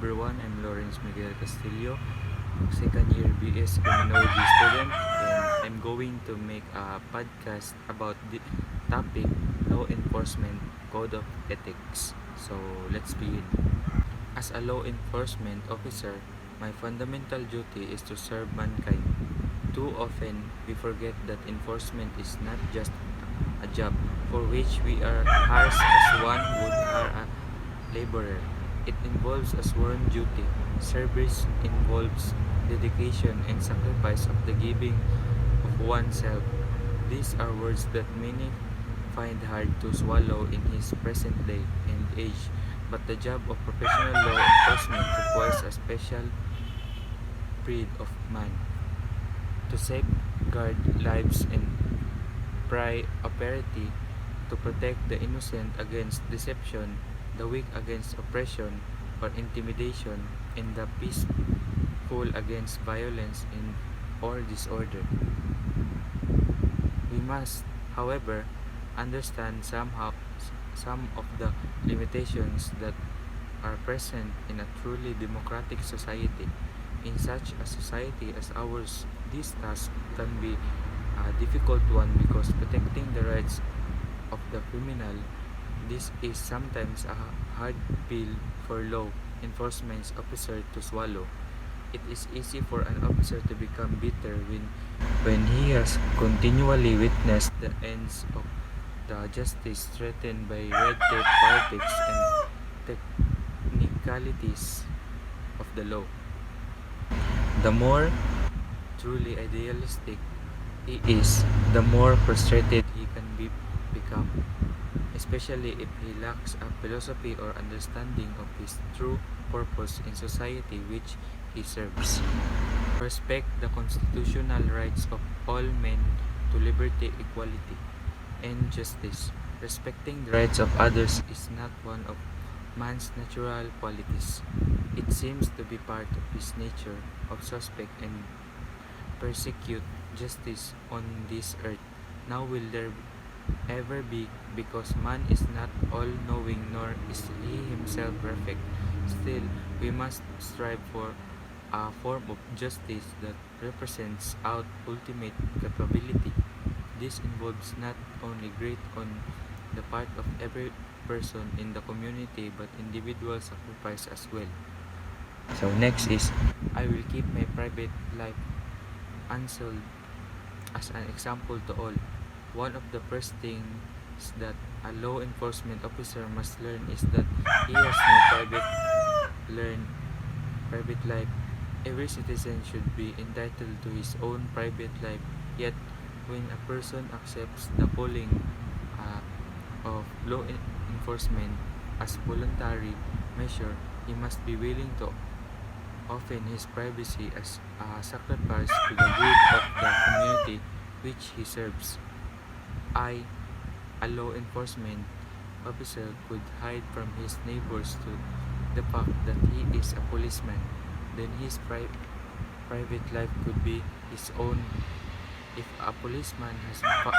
everyone, I'm Lawrence Miguel Castillo, second year BS Criminology student, and I'm going to make a podcast about the topic law enforcement code of ethics. So let's begin. As a law enforcement officer, my fundamental duty is to serve mankind. Too often, we forget that enforcement is not just a job for which we are hired as one would hire a laborer. It involves a sworn duty. Service involves dedication and sacrifice of the giving of oneself. These are words that many find hard to swallow in his present day and age, but the job of professional law enforcement requires a special breed of man to safeguard lives and property, to protect the innocent against deception, the weak against oppression or intimidation, and the peaceful against violence and or disorder. We must, however, understand some of the limitations that are present in a truly democratic society. In such a society as ours, this task can be a difficult one because protecting the rights of the criminal, this is sometimes a hard pill for law enforcement officer to swallow. It is easy for an officer to become bitter when he has continually witnessed the ends of the justice threatened by red tape politics and technicalities of the law. The more truly idealistic he is, the more frustrated he can become, especially if he lacks a philosophy or understanding of his true purpose in society which he serves. Respect the constitutional rights of all men to liberty, equality, and justice. Respecting the rights of others is not one of man's natural qualities. It seems to be part of his nature of suspect and persecute justice on this earth. Now will there ever be, because man is not all-knowing nor is he himself perfect. Still, we must strive for a form of justice that represents our ultimate capability. This involves not only great on the part of every person in the community but individual sacrifice as well. So next is, I will keep my private life unsoiled as an example to all. One of the first things that a law enforcement officer must learn is that he has no private life. Every citizen should be entitled to his own private life. Yet, when a person accepts the calling of law enforcement as voluntary measure, he must be willing to often his privacy as a sacrifice to the good of the community which he serves. I, a law enforcement officer, could hide from his neighbors to the fact that he is a policeman. Then his private life could be his own. If a policeman has a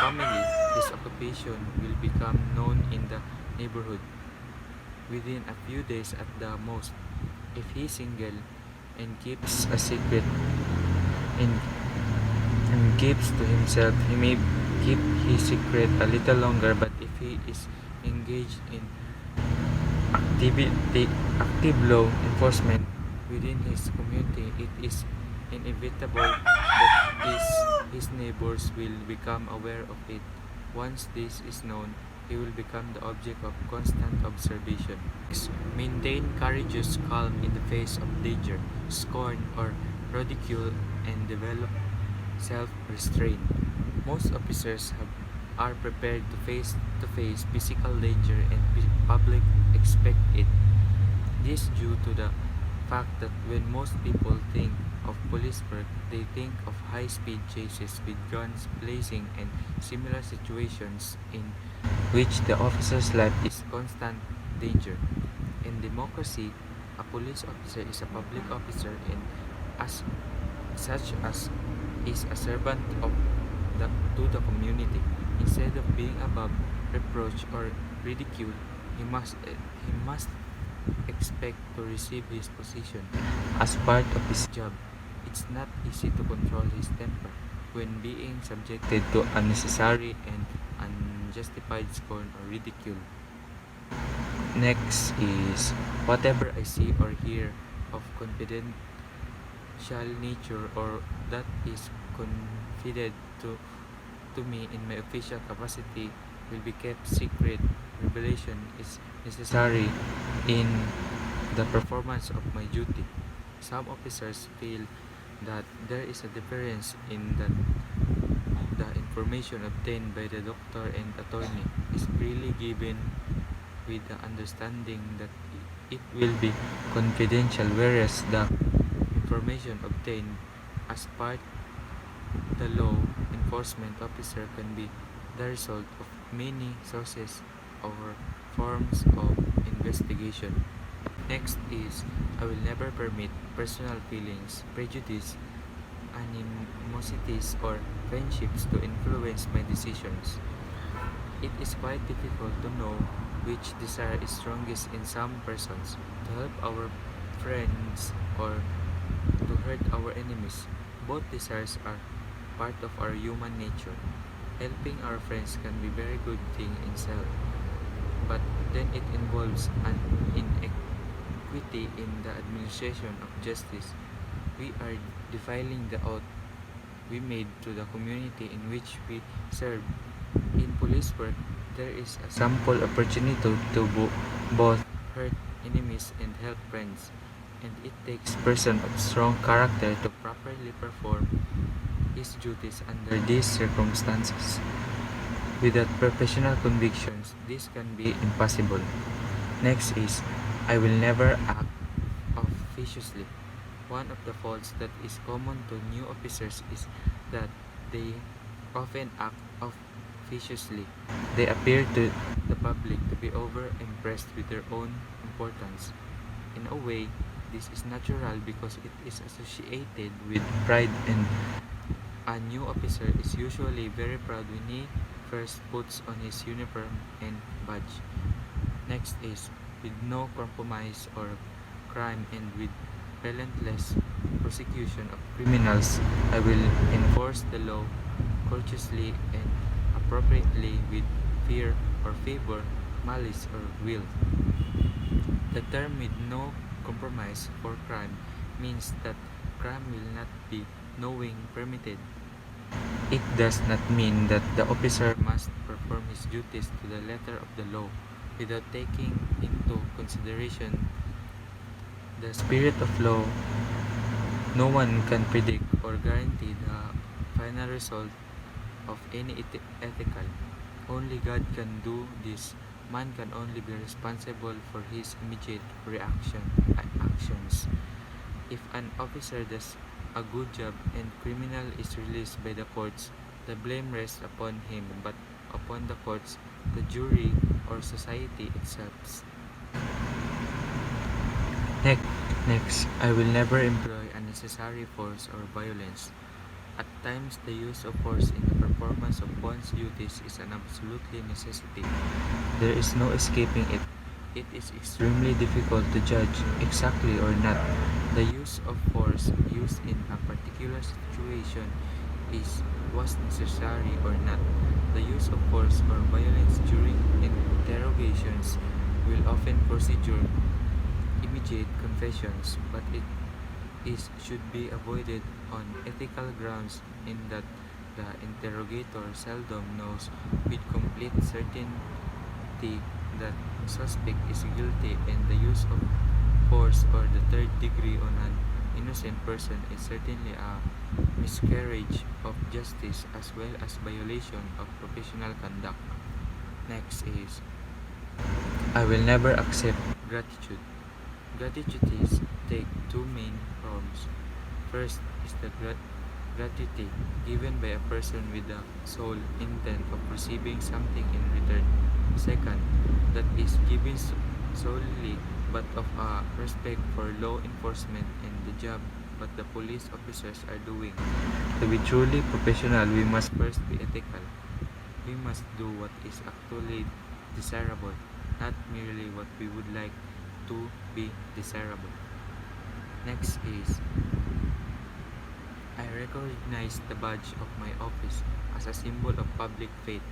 family, his occupation will become known in the neighborhood within a few days at the most. If he is single and keeps a secret and, and keeps to himself, he may keep his secret a little longer, but if he is engaged in active law enforcement within his community, it is inevitable that his neighbors will become aware of it. Once this is known, he will become the object of constant observation. Maintain courageous calm in the face of danger, scorn, or ridicule, and develop self-restraint. Most officers are prepared to face physical danger and public expect it. This due to the fact that when most people think of police work, they think of high-speed chases with guns blazing and similar situations in which the officer's life is constant danger. In democracy, a police officer is a public officer and as such as is a servant of to the community. Instead of being above reproach or ridicule, he must expect to receive his position as part of his job. It's not easy to control his temper when being subjected to unnecessary and unjustified scorn or ridicule. Next is whatever I see or hear of confidential nature or that is confided to me in my official capacity will be kept secret. Revelation is necessary in the performance of my duty. Some officers feel that there is a difference in that the information obtained by the doctor and attorney is freely given with the understanding that it will be confidential, whereas the information obtained as part the law enforcement officer can be the result of many sources or forms of investigation. Next is I will never permit personal feelings, prejudice, animosities, or friendships to influence my decisions. It is quite difficult to know which desire is strongest in some persons to help our friends or to hurt our enemies. Both desires are part of our human nature. Helping our friends can be very good thing in self, but then it involves an inequity in the administration of justice. We are defiling the oath we made to the community in which we serve. In police work, there is a sample opportunity to both hurt enemies and help friends, and it takes person of strong character to properly perform his duties under these circumstances. Without professional convictions, this can be impossible. Next is, I will never act officiously. One of the faults that is common to new officers is that they often act officiously. They appear to the public to be over impressed with their own importance. In a way, this is natural because it is associated with pride, and a new officer is usually very proud when he first puts on his uniform and badge. Next is with no compromise or crime and with relentless prosecution of criminals, I will enforce the law courteously and appropriately with fear or favor, malice or will. The term with no compromise for crime means that crime will not be knowing permitted. It does not mean that the officer must perform his duties to the letter of the law without taking into consideration the spirit of law. No one can predict or guarantee the final result of any ethical. Only God can do this. Man can only be responsible for his immediate actions. If an officer does a good job and criminal is released by the courts, the blame rests upon him, but upon the courts, the jury, or society itself. Next, next, I will never employ unnecessary force or violence. At times, the use of force in the performance of one's duties is an absolutely necessity. There is no escaping it. It is extremely difficult to judge exactly or not the use of force used in a particular situation was necessary or not. The use of force or violence during interrogations will often procedure immediate confessions, but it should be avoided on ethical grounds in that the interrogator seldom knows with complete certainty that suspect is guilty, and the use of force or the third degree on an innocent person is certainly a miscarriage of justice as well as violation of professional conduct. Next is I will never accept gratitude. Gratitude take two main forms. First is the gratitude given by a person with the sole intent of receiving something in return. Second, that is given solely but of a respect for law enforcement and the job but the police officers are doing. To be truly professional, we must first be ethical. We must do what is actually desirable, not merely what we would like to be desirable. Next is, I recognize the badge of my office as a symbol of public faith,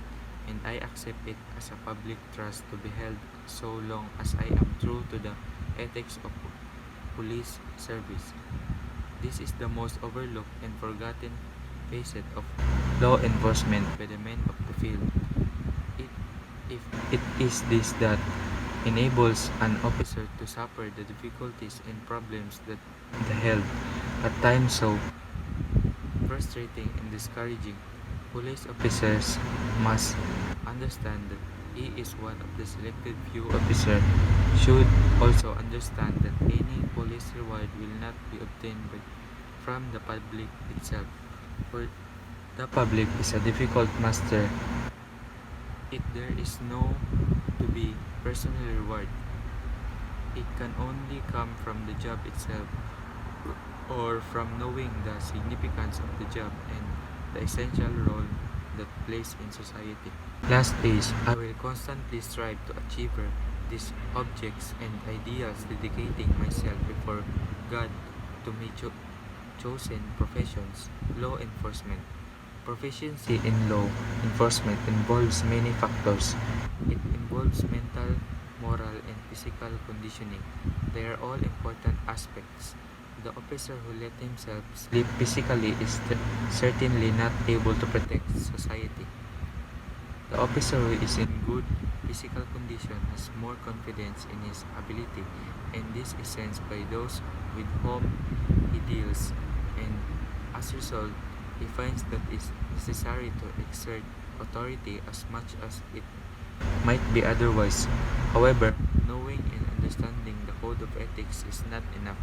and I accept it as a public trust to be held so long as I am true to the ethics of police service. This is the most overlooked and forgotten facet of law enforcement by the men of the field. It, if it is this that enables an officer to suffer the difficulties and problems that the held, at times so frustrating and discouraging, police officers must understand that he is one of the selected few officers should also understand that any police reward will not be obtained from the public itself. For the public is a difficult master. There is no to be personal reward. It can only come from the job itself or from knowing the significance of the job and the essential role that plays in society. Last is, I will constantly strive to achieve these objects and ideals, dedicating myself before God to my chosen professions. Law enforcement. Proficiency in law enforcement involves many factors. It involves mental, moral, and physical conditioning. They are all important aspects. The officer who let himself slip physically is certainly not able to protect society. The officer who is in good physical condition has more confidence in his ability, and this is sensed by those with whom he deals, and as a result, he finds that it is necessary to exert authority as much as it might be otherwise. However, knowing and understanding the code of ethics is not enough.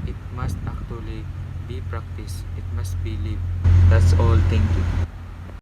It must actually be practiced. It must be lived. That's all. Thank you.